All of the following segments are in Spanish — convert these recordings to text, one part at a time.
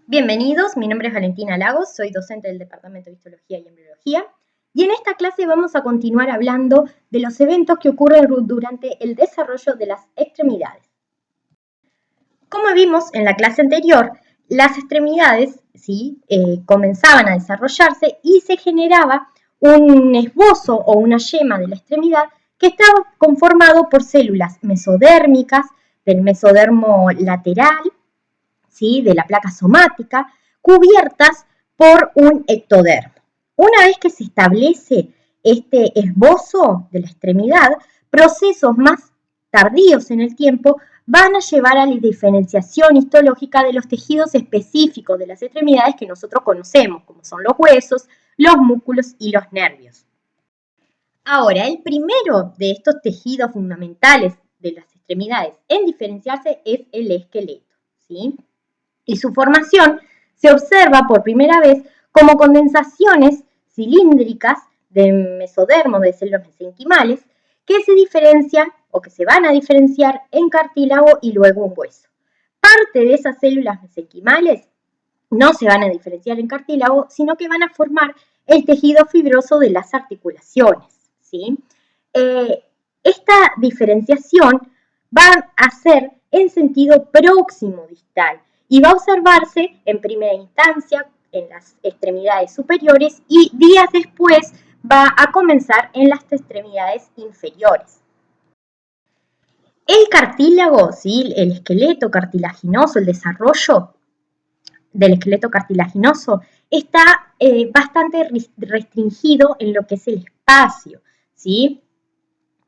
Bienvenidos, mi nombre es Valentina Lagos, soy docente del Departamento de Histología y Embriología y en esta clase vamos a continuar hablando de los eventos que ocurren durante el desarrollo de las extremidades. Como vimos en la clase anterior, las extremidades comenzaban a desarrollarse y se generaba un esbozo o una yema de la extremidad que estaba conformado por células mesodérmicas, del mesodermo lateral, de la placa somática, cubiertas por un ectodermo. Una vez que se establece este esbozo de la extremidad, procesos más tardíos en el tiempo van a llevar a la diferenciación histológica de los tejidos específicos de las extremidades que nosotros conocemos, como son los huesos, los músculos y los nervios. Ahora, el primero de estos tejidos fundamentales de las extremidades en diferenciarse es el esqueleto, ¿sí? Y su formación se observa por primera vez como condensaciones cilíndricas del mesodermo de células mesenquimales que se diferencian o que se van a diferenciar en cartílago y luego en hueso. Parte de esas células mesenquimales no se van a diferenciar en cartílago, sino que van a formar el tejido fibroso de las articulaciones, ¿sí? Esta diferenciación va a ser en sentido próximo distal y va a observarse en primera instancia en las extremidades superiores y días después va a comenzar en las extremidades inferiores. El cartílago, ¿sí? El esqueleto cartilaginoso, el desarrollo del esqueleto cartilaginoso está bastante restringido en lo que es el espacio, ¿sí?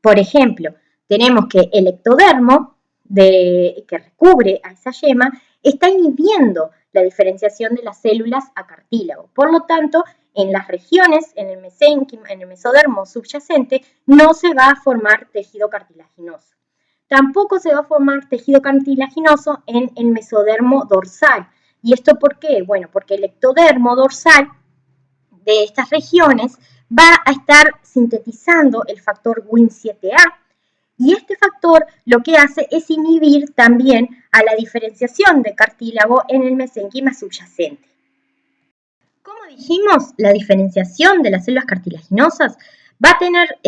Por ejemplo, tenemos que el ectodermo que recubre a esa yema está inhibiendo la diferenciación de las células a cartílago. Por lo tanto, en las regiones, en el mesodermo subyacente, no se va a formar tejido cartilaginoso. Tampoco se va a formar tejido cartilaginoso en el mesodermo dorsal. ¿Y esto por qué? Bueno, porque el ectodermo dorsal de estas regiones va a estar sintetizando el factor Wnt7A y este factor lo que hace es inhibir también a la diferenciación de cartílago en el mesénquima subyacente. Como dijimos, la diferenciación de las células cartilaginosas va a tener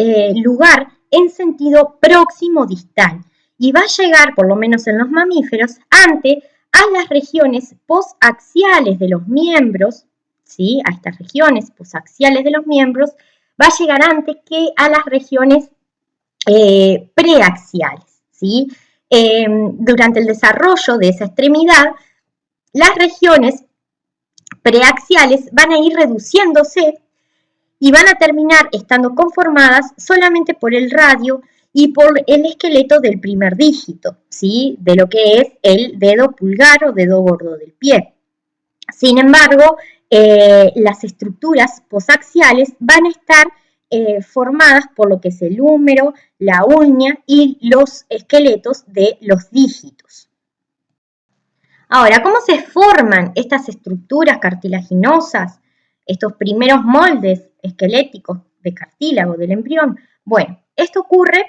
lugar en sentido próximo distal y va a llegar, por lo menos en los mamíferos, a las regiones posaxiales de los miembros, ¿sí? A estas regiones posaxiales de los miembros, va a llegar antes que a las regiones preaxiales, ¿sí? Durante el desarrollo de esa extremidad, las regiones preaxiales van a ir reduciéndose y van a terminar estando conformadas solamente por el radio y por el esqueleto del primer dígito, ¿sí? De lo que es el dedo pulgar o dedo gordo del pie. Sin embargo, las estructuras posaxiales van a estar formadas por lo que es el húmero, la uña y los esqueletos de los dígitos. Ahora, ¿cómo se forman estas estructuras cartilaginosas, estos primeros moldes esqueléticos de cartílago del embrión? Bueno, esto ocurre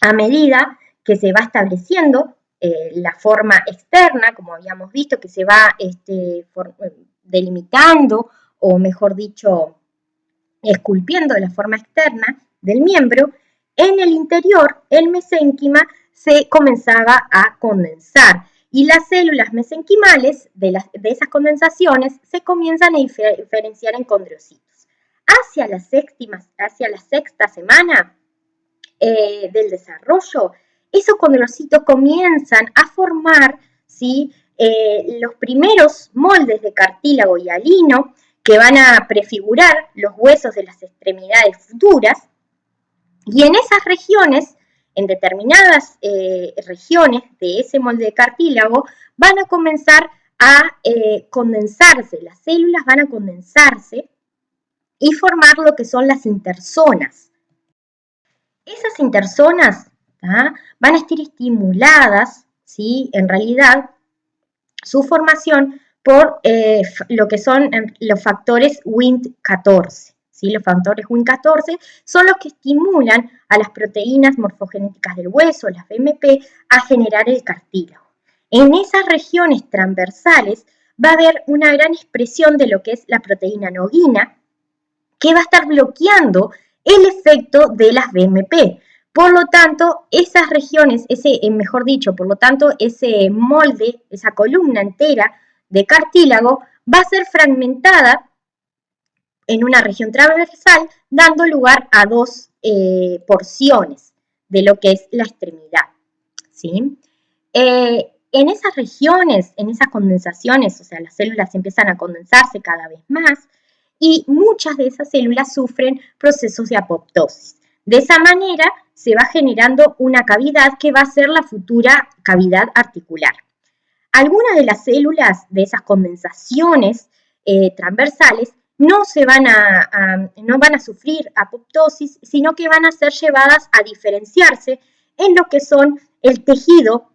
a medida que se va estableciendo la forma externa, como habíamos visto, que se va delimitando, o mejor dicho, esculpiendo la forma externa del miembro. En el interior, el mesénquima se comenzaba a condensar y las células mesenquimales de esas condensaciones se comienzan a diferenciar en condrocitos. Hacia la sexta semana del desarrollo, esos condrocitos comienzan a formar, ¿sí? Los primeros moldes de cartílago hialino que van a prefigurar los huesos de las extremidades futuras, y en esas regiones, en determinadas regiones de ese molde de cartílago, van a comenzar a condensarse, las células van a condensarse y formar lo que son las interzonas. Esas interzonas van a estar estimuladas, ¿sí? En realidad, su formación por lo que son los factores Wnt14. ¿Sí? Los factores Wnt14 son los que estimulan a las proteínas morfogenéticas del hueso, las BMP, a generar el cartílago. En esas regiones transversales va a haber una gran expresión de lo que es la proteína noguina, que va a estar bloqueando el efecto de las BMP. Por lo tanto, esas regiones, por lo tanto, ese molde, esa columna entera de cartílago va a ser fragmentada en una región transversal, dando lugar a dos porciones de lo que es la extremidad, ¿sí? En esas regiones, en esas condensaciones, o sea, las células empiezan a condensarse cada vez más y muchas de esas células sufren procesos de apoptosis. De esa manera se va generando una cavidad que va a ser la futura cavidad articular. Algunas de las células de esas condensaciones transversales no van a sufrir apoptosis, sino que van a ser llevadas a diferenciarse en lo que son el tejido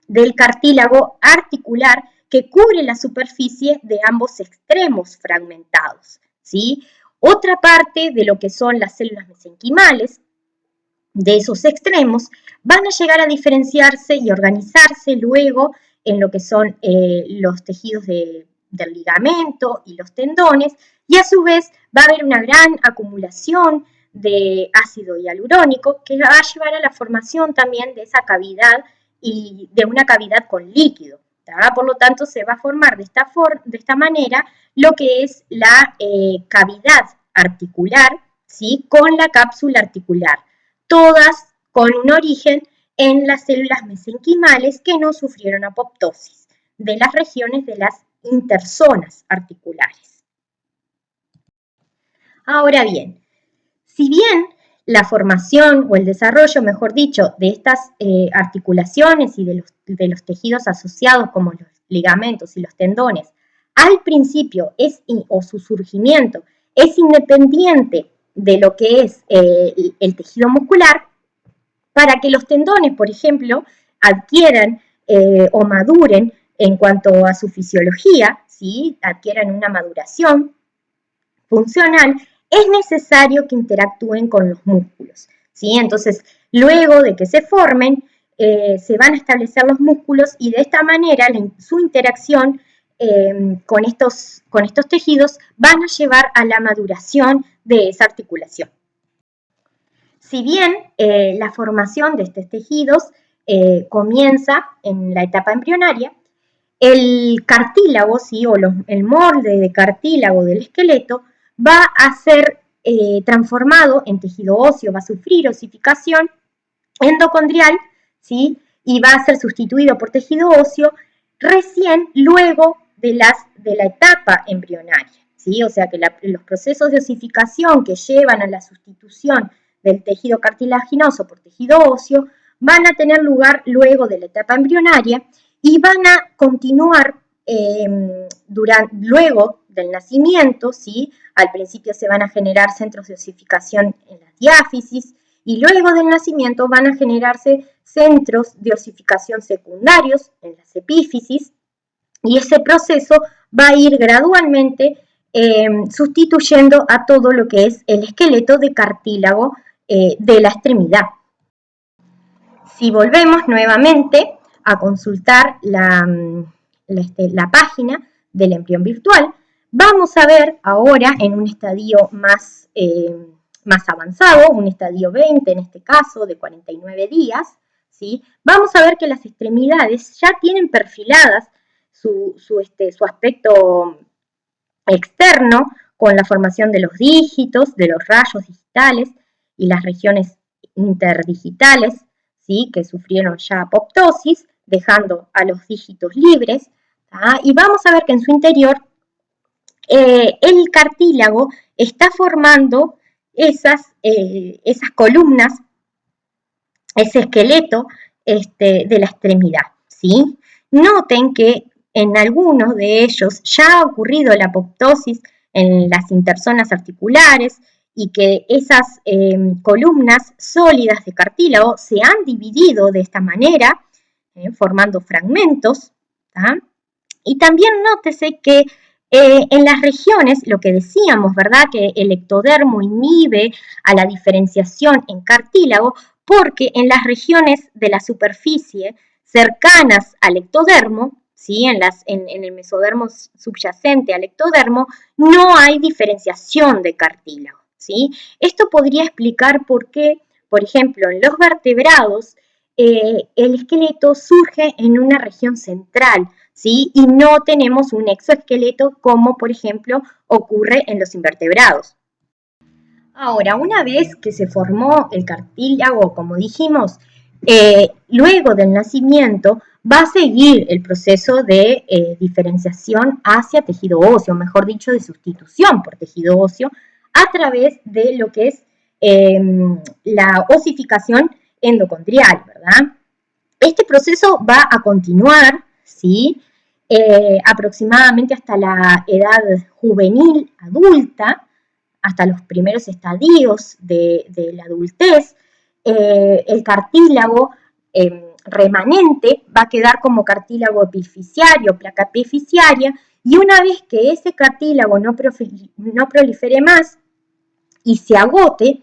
del cartílago articular que cubre la superficie de ambos extremos fragmentados, ¿sí? Otra parte de lo que son las células mesenquimales, de esos extremos, van a llegar a diferenciarse y organizarse luego en lo que son los tejidos del ligamento y los tendones, y a su vez va a haber una gran acumulación de ácido hialurónico que va a llevar a la formación también de esa cavidad y de una cavidad con líquido. ¿tá? Por lo tanto, se va a formar de esta manera lo que es la cavidad articular, ¿sí? Con la cápsula articular, todas con un origen en las células mesenquimales que no sufrieron apoptosis de las regiones de las interzonas articulares. Ahora bien, si bien la formación o el desarrollo, mejor dicho, de estas articulaciones y de los tejidos asociados como los ligamentos y los tendones, al principio o su surgimiento es independiente de lo que es el tejido muscular, para que los tendones, por ejemplo, adquieran o maduren en cuanto a su fisiología, ¿sí? Adquieran una maduración funcional, es necesario que interactúen con los músculos, ¿sí? Entonces, luego de que se formen, se van a establecer los músculos y de esta manera su interacción con estos tejidos van a llevar a la maduración de esa articulación. Si bien la formación de estos tejidos comienza en la etapa embrionaria, el cartílago, ¿sí? O el molde de cartílago del esqueleto va a ser transformado en tejido óseo, va a sufrir osificación endocondrial, ¿sí? Y va a ser sustituido por tejido óseo recién luego de la etapa embrionaria, ¿sí? O sea que los procesos de osificación que llevan a la sustitución del tejido cartilaginoso por tejido óseo van a tener lugar luego de la etapa embrionaria y van a continuar luego del nacimiento, ¿sí? Al principio se van a generar centros de osificación en las diáfisis y luego del nacimiento van a generarse centros de osificación secundarios en las epífisis y ese proceso va a ir gradualmente sustituyendo a todo lo que es el esqueleto de cartílago de la extremidad. Si volvemos nuevamente a consultar la página del embrión virtual, vamos a ver ahora en un estadio más avanzado, un estadio 20 en este caso, de 49 días, ¿sí? Vamos a ver que las extremidades ya tienen perfiladas su aspecto externo con la formación de los dígitos, de los rayos digitales y las regiones interdigitales, ¿sí? Que sufrieron ya apoptosis, dejando a los dígitos libres, ¿tá? Y vamos a ver que en su interior el cartílago está formando esas columnas, ese esqueleto de la extremidad, ¿sí? Noten que en algunos de ellos ya ha ocurrido la apoptosis en las interzonas articulares y que esas columnas sólidas de cartílago se han dividido de esta manera, formando fragmentos, ¿tá? Y también nótese que en las regiones, lo que decíamos, ¿verdad? Que el ectodermo inhibe a la diferenciación en cartílago, porque en las regiones de la superficie cercanas al ectodermo, ¿sí? En el mesodermo subyacente al ectodermo, no hay diferenciación de cartílago, ¿sí? Esto podría explicar por qué, por ejemplo, en los vertebrados, el esqueleto surge en una región central, ¿sí? Y no tenemos un exoesqueleto como, por ejemplo, ocurre en los invertebrados. Ahora, una vez que se formó el cartílago, como dijimos, luego del nacimiento va a seguir el proceso de diferenciación hacia tejido óseo, mejor dicho, de sustitución por tejido óseo, a través de lo que es la osificación endocondrial, ¿verdad? Este proceso va a continuar, ¿sí? Aproximadamente hasta la edad juvenil adulta, hasta los primeros estadios de la adultez. El cartílago remanente va a quedar como cartílago epifisiario, placa epifisiaria, y una vez que ese cartílago no prolifere más y se agote,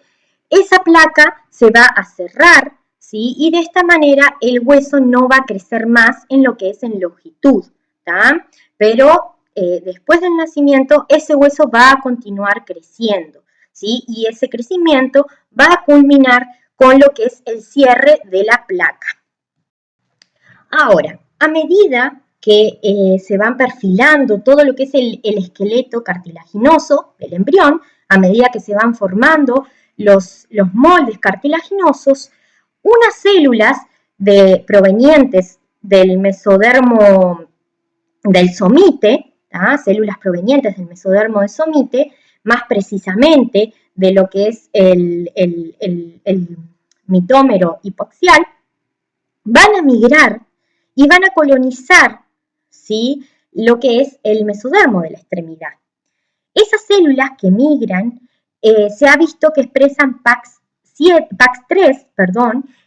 esa placa se va a cerrar, ¿sí? Y de esta manera el hueso no va a crecer más en lo que es en longitud, ¿tá? Pero después del nacimiento ese hueso va a continuar creciendo, ¿sí? Y ese crecimiento va a culminar con lo que es el cierre de la placa. Ahora, a medida que se van perfilando todo lo que es el esqueleto cartilaginoso del embrión, a medida que se van formando los moldes cartilaginosos, unas células provenientes del mesodermo del somite, células provenientes del mesodermo del somite, más precisamente de lo que es el mitómero hipoaxial, van a migrar y van a colonizar, ¿sí?, lo que es el mesodermo de la extremidad. Esas células que migran se ha visto que expresan PAX3,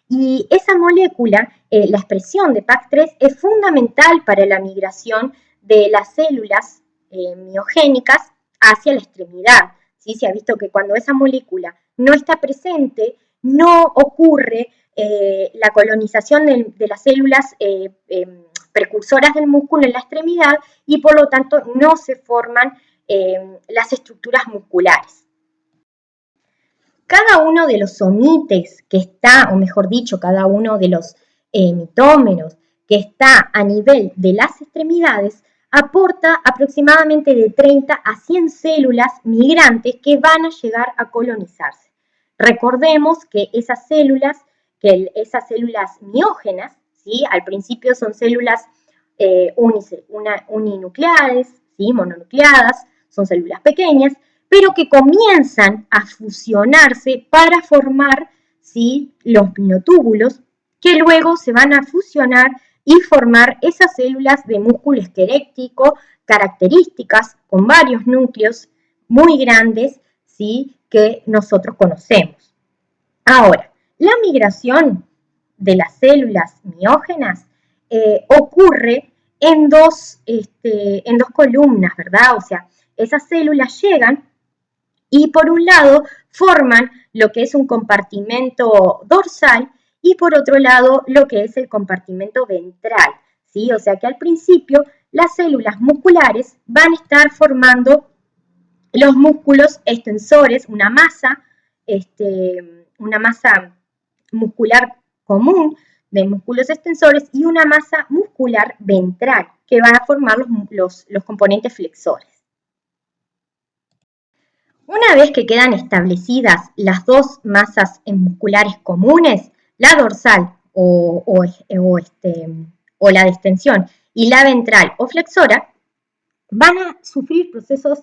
y esa molécula, la expresión de PAX3 es fundamental para la migración de las células miogénicas hacia la extremidad, ¿sí? Se ha visto que cuando esa molécula no está presente, no ocurre la colonización de las células precursoras del músculo en la extremidad y por lo tanto no se forman las estructuras musculares. Cada uno de los somites que está, o mejor dicho, cada uno de los mitómeros que está a nivel de las extremidades, aporta aproximadamente de 30 a 100 células migrantes que van a llegar a colonizarse. Recordemos que esas células miógenas, ¿sí?, al principio son células uninucleares, ¿sí?, mononucleadas, son células pequeñas, pero que comienzan a fusionarse para formar, ¿sí?, los miotúbulos, que luego se van a fusionar y formar esas células de músculo esquelético características con varios núcleos muy grandes, ¿sí?, que nosotros conocemos. Ahora, la migración de las células miógenas ocurre en dos columnas, ¿verdad? O sea, esas células llegan y por un lado forman lo que es un compartimento dorsal y por otro lado lo que es el compartimento ventral, ¿sí? O sea que al principio las células musculares van a estar formando los músculos extensores, una masa muscular común de músculos extensores y una masa muscular ventral que van a formar los componentes flexores. Una vez que quedan establecidas las dos masas musculares comunes, la dorsal o la de extensión y la ventral o flexora, van a sufrir procesos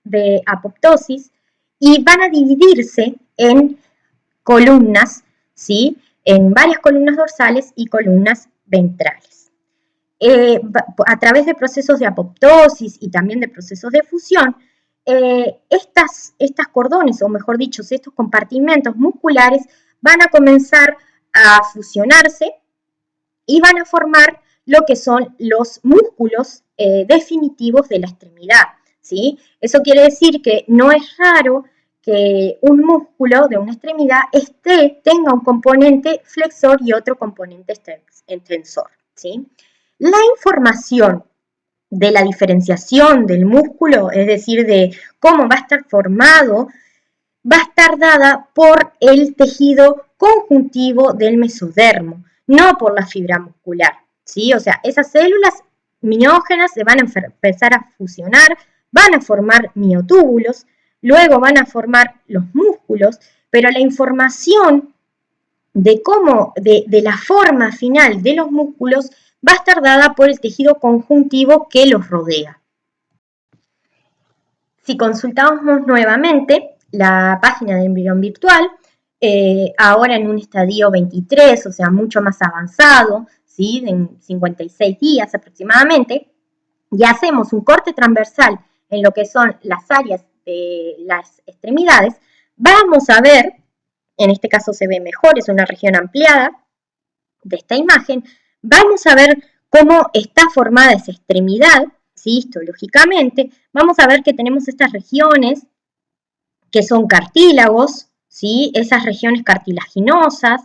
de apoptosis y van a dividirse en columnas, ¿sí?, en varias columnas dorsales y columnas ventrales. A través de procesos de apoptosis y también de procesos de fusión, estas cordones, o mejor dicho, estos compartimentos musculares van a comenzar a fusionarse y van a formar lo que son los músculos definitivos de la extremidad, ¿sí? Eso quiere decir que no es raro que un músculo de una extremidad tenga un componente flexor y otro componente extensor, ¿sí? La información de la diferenciación del músculo, es decir, de cómo va a estar formado, va a estar dada por el tejido conjuntivo del mesodermo, no por la fibra muscular, ¿sí? O sea, esas células miógenas se van a empezar a fusionar, van a formar miotúbulos, luego van a formar los músculos, pero la información de cómo, de la forma final de los músculos va a estar dada por el tejido conjuntivo que los rodea. Si consultamos nuevamente la página de embrión virtual, ahora en un estadio 23, o sea, mucho más avanzado, ¿sí? En 56 días aproximadamente, y hacemos un corte transversal en lo que son las áreas de las extremidades, vamos a ver, en este caso se ve mejor, es una región ampliada de esta imagen, vamos a ver cómo está formada esa extremidad, ¿sí? Histológicamente, vamos a ver que tenemos estas regiones que son cartílagos, ¿sí? Esas regiones cartilaginosas,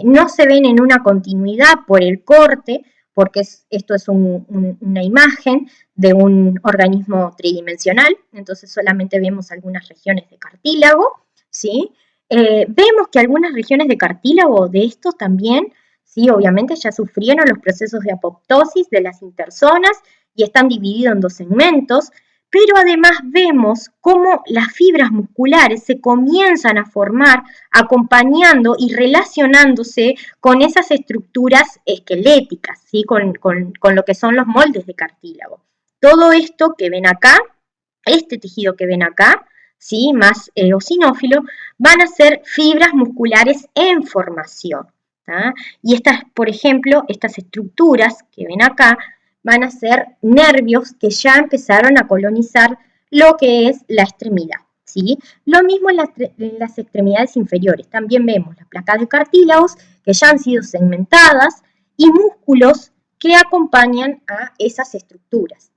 no se ven en una continuidad por el corte, porque esto es una imagen de un organismo tridimensional, entonces solamente vemos algunas regiones de cartílago, ¿sí? Vemos que algunas regiones de cartílago de estos también, sí, obviamente ya sufrieron los procesos de apoptosis de las interzonas y están divididos en dos segmentos, pero además vemos cómo las fibras musculares se comienzan a formar acompañando y relacionándose con esas estructuras esqueléticas, ¿sí? con lo que son los moldes de cartílago. Todo esto que ven acá, este tejido que ven acá, ¿sí? Más eosinófilo, van a ser fibras musculares en formación. ¿tá? Y estas, por ejemplo, estas estructuras que ven acá, van a ser nervios que ya empezaron a colonizar lo que es la extremidad, ¿sí? Lo mismo en las extremidades inferiores. También vemos las placas de cartílagos que ya han sido segmentadas y músculos que acompañan a esas estructuras.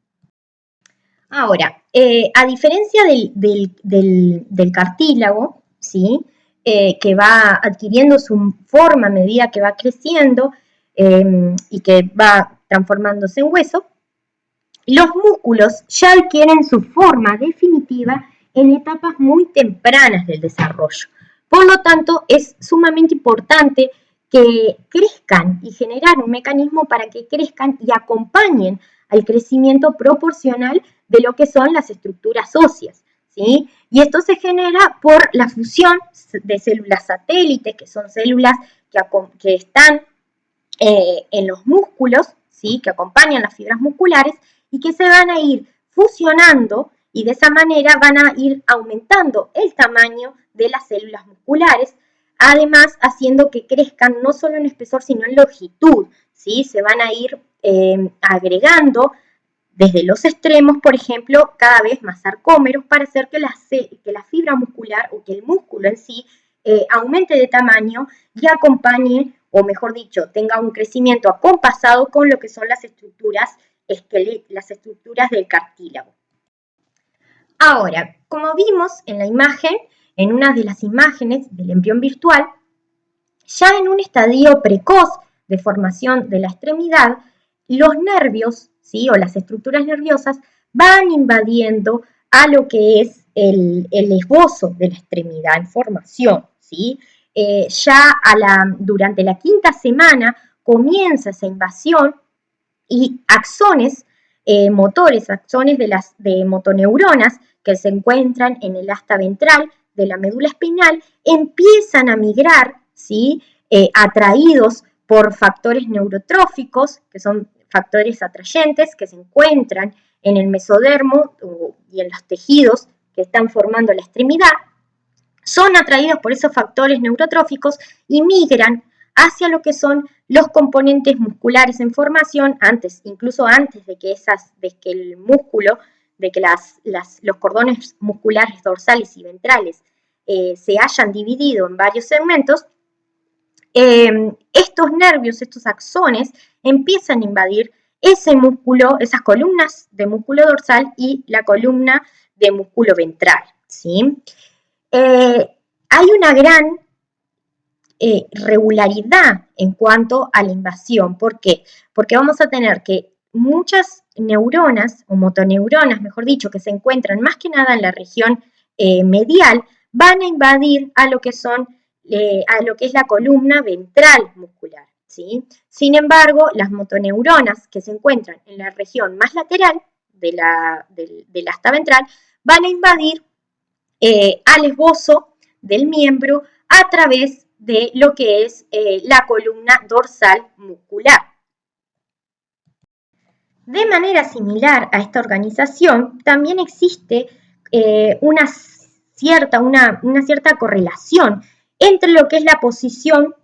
Ahora, a diferencia del cartílago, ¿sí? Que va adquiriendo su forma a medida que va creciendo y que va transformándose en hueso, los músculos ya adquieren su forma definitiva en etapas muy tempranas del desarrollo. Por lo tanto, es sumamente importante que crezcan y generar un mecanismo para que crezcan y acompañen al crecimiento proporcional de lo que son las estructuras óseas, ¿sí? Y esto se genera por la fusión de células satélites, que son células que están en los músculos, ¿sí? Que acompañan las fibras musculares y que se van a ir fusionando y de esa manera van a ir aumentando el tamaño de las células musculares, además haciendo que crezcan no solo en espesor sino en longitud, ¿sí? Se van a ir agregando desde los extremos, por ejemplo, cada vez más sarcómeros para hacer que la fibra muscular o que el músculo en sí aumente de tamaño y acompañe, o mejor dicho, tenga un crecimiento acompasado con lo que son las estructuras del cartílago. Ahora, como vimos en la imagen, en una de las imágenes del embrión virtual, ya en un estadio precoz de formación de la extremidad, los nervios, ¿sí? O las estructuras nerviosas van invadiendo a lo que es el esbozo de la extremidad en formación, ¿sí? Durante la quinta semana comienza esa invasión y axones motores, axones de motoneuronas que se encuentran en el asta ventral de la médula espinal, empiezan a migrar, ¿sí? Atraídos por factores neurotróficos, que son factores atrayentes que se encuentran en el mesodermo y en los tejidos que están formando la extremidad, son atraídos por esos factores neurotróficos y migran hacia lo que son los componentes musculares en formación, incluso antes de que el músculo, de que los cordones musculares dorsales y ventrales se hayan dividido en varios segmentos. Estos nervios, estos axones, empiezan a invadir ese músculo, esas columnas de músculo dorsal y la columna de músculo ventral, ¿sí? Hay una gran regularidad en cuanto a la invasión. ¿Por qué? Porque vamos a tener que muchas neuronas, o motoneuronas, mejor dicho, que se encuentran más que nada en la región medial, van a invadir a lo que es la columna ventral muscular, ¿sí? Sin embargo, las motoneuronas que se encuentran en la región más lateral de la asta ventral van a invadir al esbozo del miembro a través de lo que es la columna dorsal muscular. De manera similar a esta organización, también existe una cierta correlación entre lo que es la posición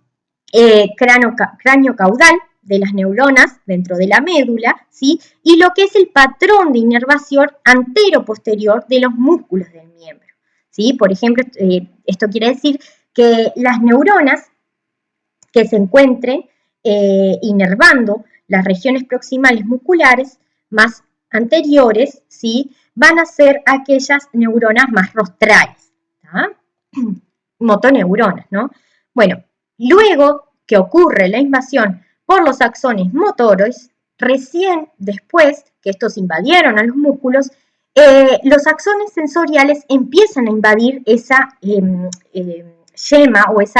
cráneo-caudal de las neuronas dentro de la médula, ¿sí? Y lo que es el patrón de inervación antero-posterior de los músculos del miembro, ¿sí? Por ejemplo, esto quiere decir que las neuronas que se encuentren inervando las regiones proximales musculares más anteriores, ¿sí? Van a ser aquellas neuronas más rostrales, ¿tá? Motoneuronas, ¿no? Bueno, luego que ocurre la invasión por los axones motores, recién después que estos invadieron a los músculos, los axones sensoriales empiezan a invadir esa yema o ese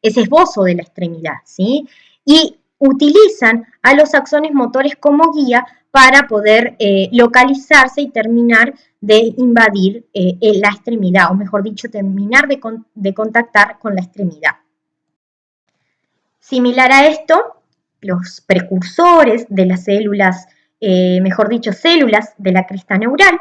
esbozo de la extremidad, ¿sí? Y utilizan a los axones motores como guía para poder localizarse y terminar de invadir la extremidad, o mejor dicho, terminar de contactar con la extremidad. Similar a esto, los precursores de las células, mejor dicho, células de la cresta neural,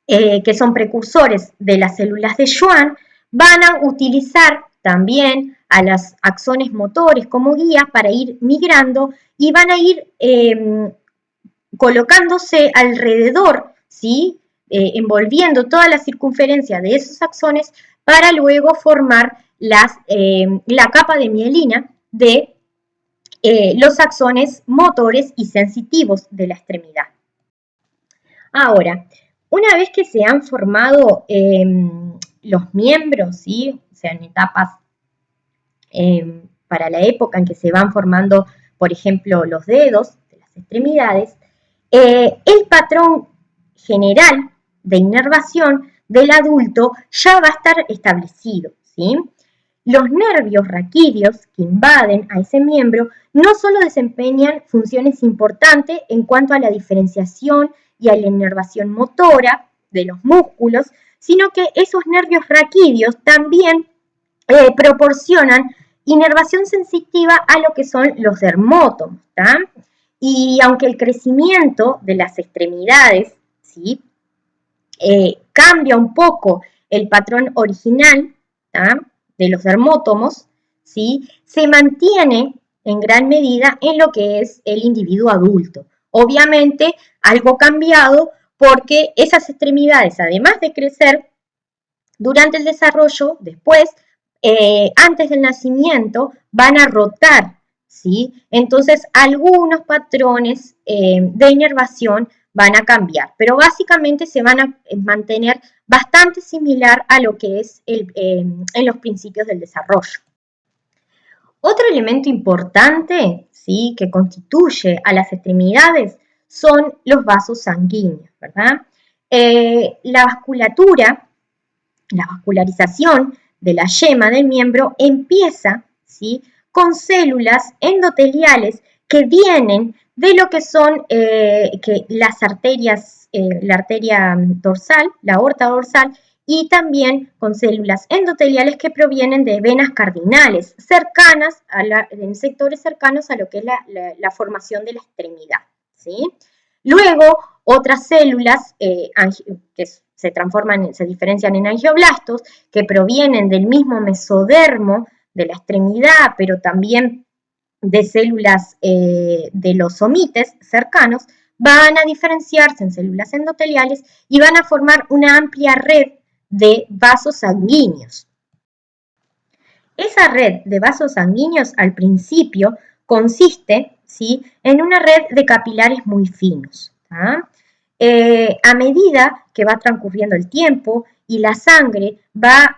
que son precursores de las células de Schwann, van a utilizar también a los axones motores como guía para ir migrando y van a ir colocándose alrededor, ¿sí? Envolviendo toda la circunferencia de esos axones para luego formar la capa de mielina de los axones motores y sensitivos de la extremidad. Ahora, una vez que se han formado los miembros, ¿sí? O sea, en etapas para la época en que se van formando, por ejemplo, los dedos de las extremidades, el patrón general de inervación del adulto ya va a estar establecido, ¿sí? Los nervios raquídeos que invaden a ese miembro no solo desempeñan funciones importantes en cuanto a la diferenciación y a la inervación motora de los músculos, sino que esos nervios raquídeos también proporcionan inervación sensitiva a lo que son los dermótomos, ¿tá? Y aunque el crecimiento de las extremidades, ¿sí? Cambia un poco el patrón original, ¿tá? De los dermótomos, ¿sí? Se mantiene en gran medida en lo que es el individuo adulto. Obviamente, algo cambiado porque esas extremidades, además de crecer durante el desarrollo, después, antes del nacimiento, van a rotar, ¿sí? Entonces, algunos patrones de inervación van a cambiar, pero básicamente se van a mantener bastante similar a lo que es en los principios del desarrollo. Otro elemento importante, ¿sí? Que constituye a las extremidades son los vasos sanguíneos, ¿verdad? La vascularización de la yema del miembro empieza, ¿sí? Con células endoteliales que vienen de lo que son las arterias, la arteria dorsal, la aorta dorsal, y también con células endoteliales que provienen de venas cardinales, cercanas en sectores cercanos a lo que es la formación de la extremidad, ¿sí? Luego, otras células que se diferencian en angioblastos, que provienen del mismo mesodermo de la extremidad, pero también de células de los somites cercanos, van a diferenciarse en células endoteliales y van a formar una amplia red de vasos sanguíneos. Esa red de vasos sanguíneos al principio consiste, ¿sí? En una red de capilares muy finos, ¿tá? A medida que va transcurriendo el tiempo y la sangre va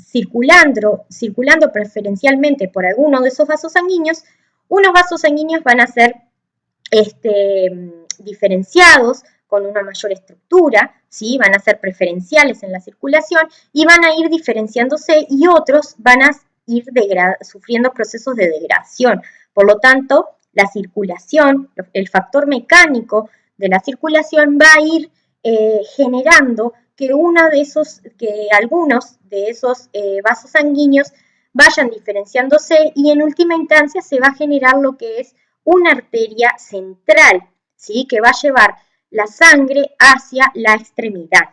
circulando preferencialmente por alguno de esos vasos sanguíneos, unos vasos sanguíneos van a ser diferenciados con una mayor estructura, ¿sí? Van a ser preferenciales en la circulación y van a ir diferenciándose y otros van a ir sufriendo procesos de degradación. Por lo tanto, la circulación, el factor mecánico de la circulación va a ir generando que algunos de esos vasos sanguíneos vayan diferenciándose y en última instancia se va a generar lo que es una arteria central, ¿sí? Que va a llevar la sangre hacia la extremidad.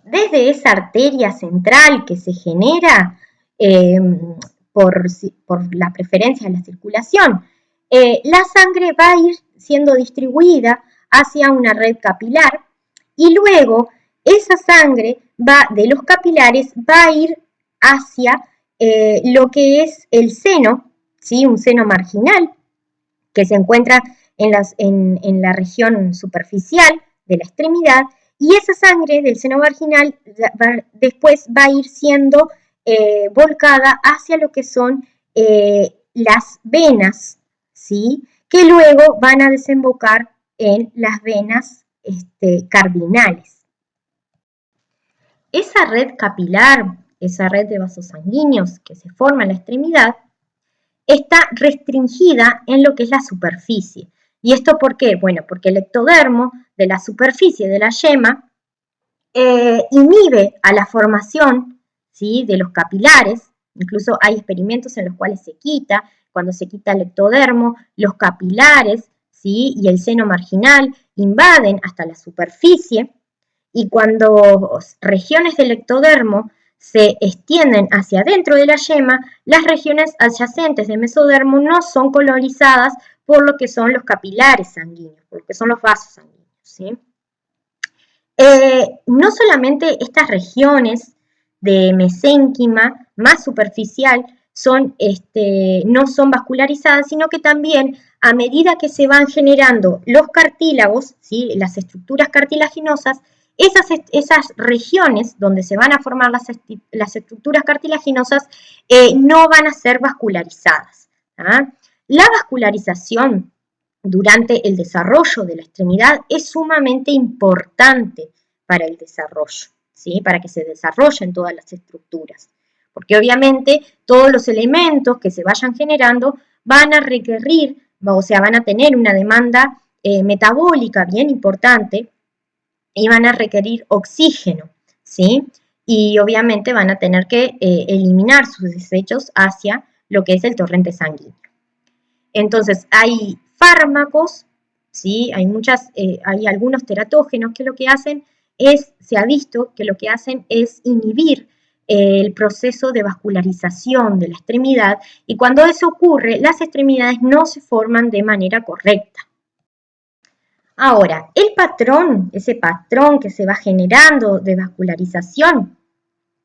Desde esa arteria central que se genera por la preferencia de la circulación, la sangre va a ir siendo distribuida hacia una red capilar y luego esa sangre de los capilares va a ir hacia lo que es el seno, ¿sí? Un seno marginal que se encuentra en la región superficial de la extremidad y esa sangre del seno marginal después va a ir siendo volcada hacia lo que son las venas, ¿sí? Que luego van a desembocar en las venas cardinales. Esa red capilar, esa red de vasos sanguíneos que se forma en la extremidad, está restringida en lo que es la superficie. ¿Y esto por qué? Bueno, porque el ectodermo de la superficie de la yema inhibe a la formación, ¿sí? De los capilares. Incluso hay experimentos en los cuales cuando se quita el ectodermo, los capilares, ¿sí? Y el seno marginal invaden hasta la superficie y cuando regiones del ectodermo se extienden hacia adentro de la yema, las regiones adyacentes del mesodermo no son colonizadas por lo que son los capilares sanguíneos, por lo que son los vasos sanguíneos, ¿sí? No solamente estas regiones de mesénquima más superficial no son vascularizadas, sino que también a medida que se van generando los cartílagos, ¿sí? Las estructuras cartilaginosas, esas regiones donde se van a formar las estructuras cartilaginosas no van a ser vascularizadas. ¿Ah? La vascularización durante el desarrollo de la extremidad es sumamente importante para el desarrollo, ¿sí? Para que se desarrollen todas las estructuras. Porque obviamente todos los elementos que se vayan generando van a requerir, o sea, van a tener una demanda metabólica bien importante y van a requerir oxígeno, ¿sí? Y obviamente van a tener que eliminar sus desechos hacia lo que es el torrente sanguíneo. Entonces, hay fármacos, ¿sí? Hay algunos teratógenos que lo que hacen se ha visto que lo que hacen es inhibir el proceso de vascularización de la extremidad y cuando eso ocurre, las extremidades no se forman de manera correcta. Ahora, ese patrón que se va generando de vascularización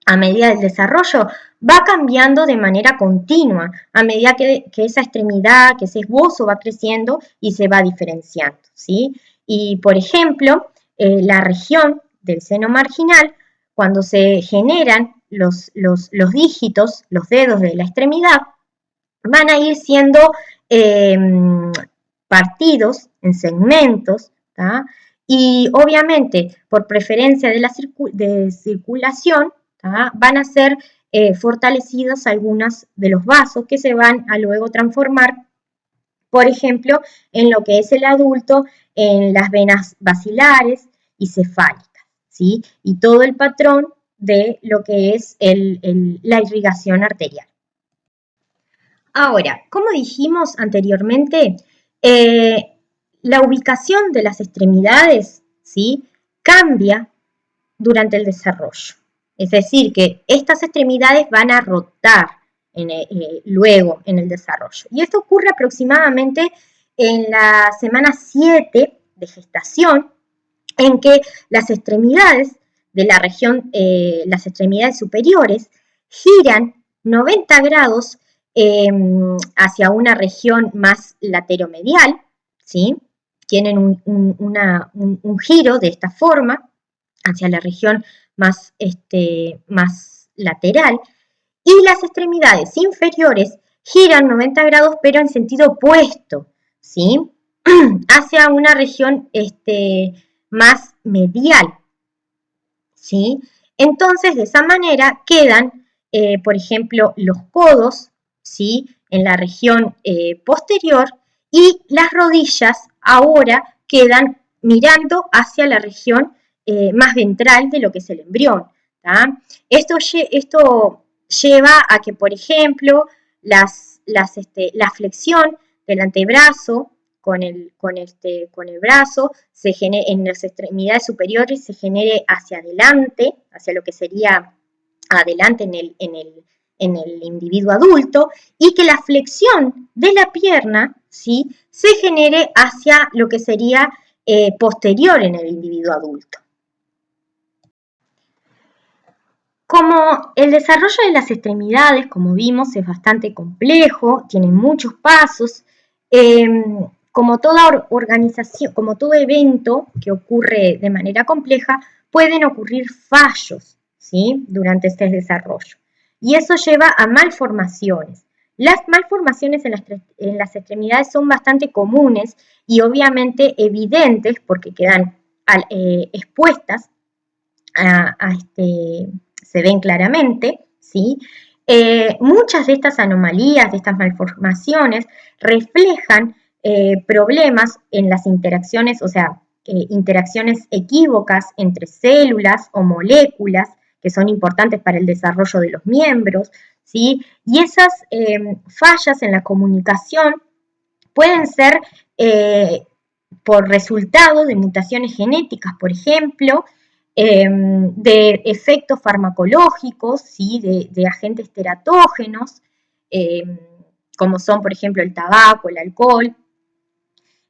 a medida del desarrollo, va cambiando de manera continua, a medida que esa extremidad, que ese esbozo va creciendo y se va diferenciando, ¿sí? Y, por ejemplo, la región del seno marginal, cuando se generan los dígitos, los dedos de la extremidad, van a ir siendo partidos en segmentos, ¿tá? Y obviamente por preferencia de circulación, ¿tá? Van a ser fortalecidos algunos de los vasos que se van a luego transformar, por ejemplo, en lo que es el adulto, en las venas basilares y cefálicas, ¿sí? Y todo el patrón de lo que es la irrigación arterial. Ahora, como dijimos anteriormente, la ubicación de las extremidades, ¿sí? Cambia durante el desarrollo. Es decir, que estas extremidades van a rotar luego en el desarrollo. Y esto ocurre aproximadamente en la semana 7 de gestación, en que las extremidades de la región, las extremidades superiores, giran 90 grados hacia una región más lateromedial, ¿sí? Tienen un giro de esta forma hacia la región más lateral y las extremidades inferiores giran 90 grados pero en sentido opuesto, ¿sí? Hacia una región más medial, ¿sí? Entonces, de esa manera quedan, por ejemplo, los codos, ¿sí? En la región posterior y las rodillas ahora quedan mirando hacia la región más ventral de lo que es el embrión. ¿tá? Esto lleva a que, por ejemplo, la flexión del antebrazo con el brazo se genere, en las extremidades superiores se genere hacia adelante, hacia lo que sería adelante en el individuo adulto, y que la flexión de la pierna, ¿sí? Se genere hacia lo que sería posterior en el individuo adulto. Como el desarrollo de las extremidades, como vimos, es bastante complejo, tiene muchos pasos, como toda organización, como todo evento que ocurre de manera compleja, pueden ocurrir fallos, ¿sí? Durante este desarrollo. Y eso lleva a malformaciones. Las malformaciones en las extremidades son bastante comunes y obviamente evidentes porque quedan expuestas se ven claramente, ¿sí? Muchas de estas anomalías, de estas malformaciones, reflejan problemas en las interacciones, o sea, interacciones equívocas entre células o moléculas que son importantes para el desarrollo de los miembros, ¿sí? Y esas fallas en la comunicación pueden ser por resultado de mutaciones genéticas, por ejemplo, de efectos farmacológicos, ¿sí? de agentes teratógenos, como son, por ejemplo, el tabaco, el alcohol,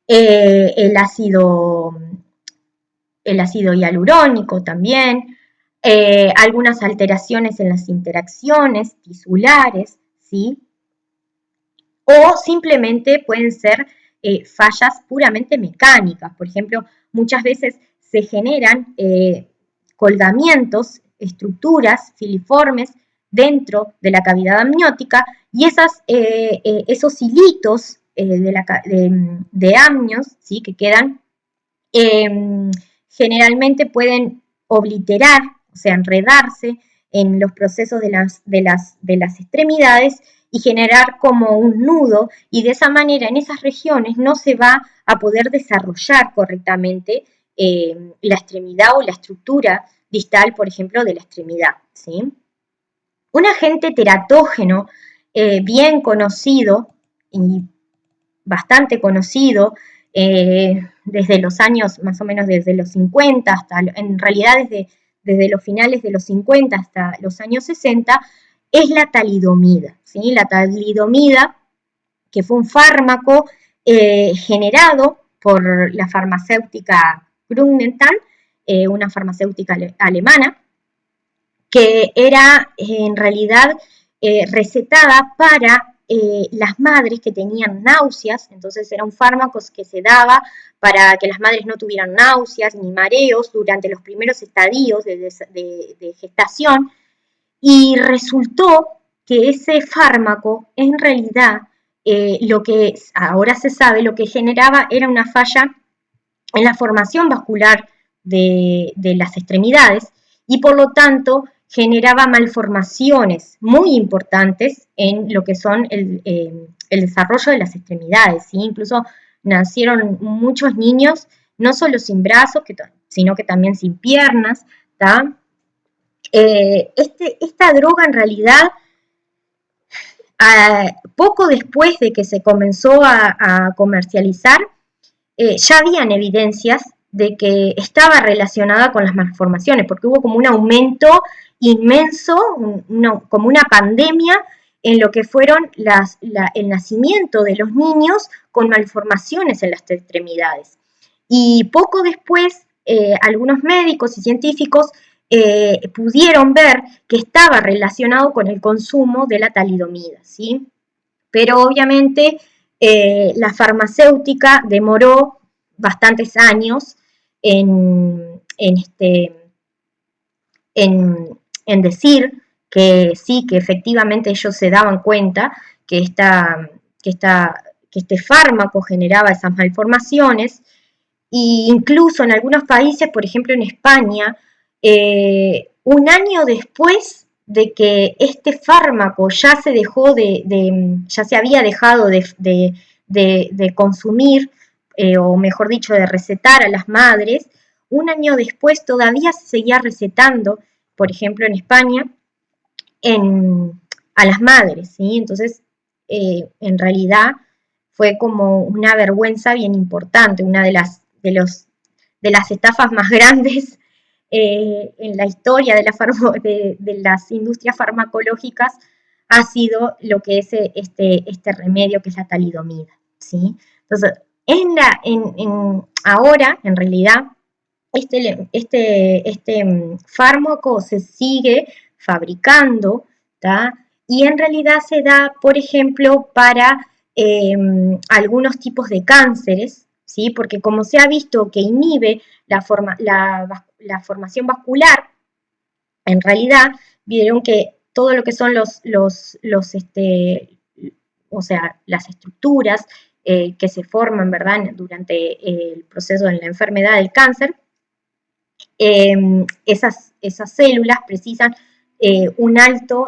el ácido hialurónico también, algunas alteraciones en las interacciones tisulares, ¿sí? O simplemente pueden ser fallas puramente mecánicas. Por ejemplo, muchas veces se generan colgamientos, estructuras filiformes dentro de la cavidad amniótica y esos hilitos de amnios, ¿sí? Que quedan, generalmente pueden obliterar, o sea, enredarse en los procesos de las extremidades y generar como un nudo, y de esa manera en esas regiones no se va a poder desarrollar correctamente la extremidad o la estructura distal, por ejemplo, de la extremidad, ¿sí? Un agente teratógeno bien conocido y bastante conocido desde los años, más o menos desde los 50 hasta, en realidad desde los finales de los 50 hasta los años 60, es la talidomida, ¿sí? La talidomida, que fue un fármaco generado por la farmacéutica Grünenthal, una farmacéutica alemana, que era en realidad recetada para las madres que tenían náuseas. Entonces era un fármaco que se daba para que las madres no tuvieran náuseas ni mareos durante los primeros estadios de gestación, y resultó que ese fármaco en realidad lo que ahora se sabe, lo que generaba era una falla en la formación vascular de las extremidades y por lo tanto generaba malformaciones muy importantes en lo que son el desarrollo de las extremidades, ¿sí? Incluso nacieron muchos niños, no solo sin brazos, sino que también sin piernas, ¿tá? Esta droga en realidad, poco después de que se comenzó a comercializar, ya habían evidencias de que estaba relacionada con las malformaciones, porque hubo como un aumento inmenso, como una pandemia en lo que fueron el nacimiento de los niños con malformaciones en las extremidades. Y poco después, algunos médicos y científicos pudieron ver que estaba relacionado con el consumo de la talidomida, ¿sí? Pero obviamente la farmacéutica demoró bastantes años en decir sí, que efectivamente ellos se daban cuenta que, que este fármaco generaba esas malformaciones, e incluso en algunos países, por ejemplo en España, un año después de que este fármaco ya se dejó ya se había dejado de consumir, o mejor dicho, de recetar a las madres, un año después todavía se seguía recetando, por ejemplo en España, a las madres, ¿sí? Entonces, en realidad fue como una vergüenza bien importante, una de las estafas más grandes en la historia de las industrias farmacológicas ha sido lo que es este remedio que es la talidomida, ¿sí? Entonces, ahora, en realidad, este fármaco se sigue fabricando, ¿tá? Y en realidad se da, por ejemplo, para algunos tipos de cánceres, ¿sí? Porque como se ha visto que inhibe la formación vascular, en realidad vieron que todo lo que son o sea, las estructuras que se forman, ¿verdad?, durante el proceso de la enfermedad del cáncer, esas células precisan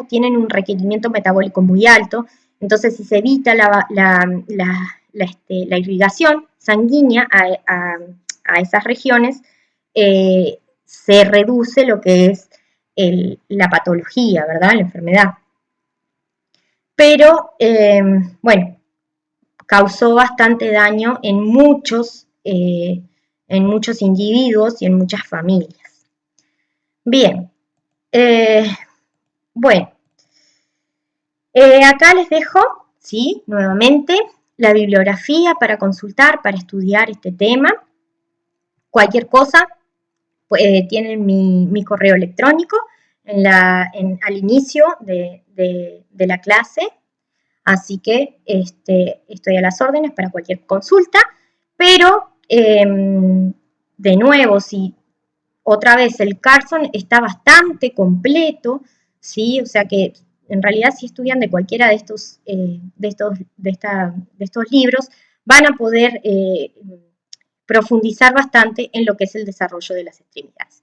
tienen un requerimiento metabólico muy alto, entonces si se evita la irrigación sanguínea a esas regiones, se reduce lo que es la patología, ¿verdad?, la enfermedad. Pero, bueno, causó bastante daño en muchos individuos y en muchas familias. Bien, bueno, acá les dejo, ¿sí?, nuevamente la bibliografía para consultar, para estudiar este tema. Cualquier cosa, tienen mi correo electrónico al inicio de la clase, así que estoy a las órdenes para cualquier consulta, pero de nuevo, si otra vez el Carson está bastante completo, ¿sí? O sea que en realidad si estudian de cualquiera de estos libros, van a poder profundizar bastante en lo que es el desarrollo de las extremidades.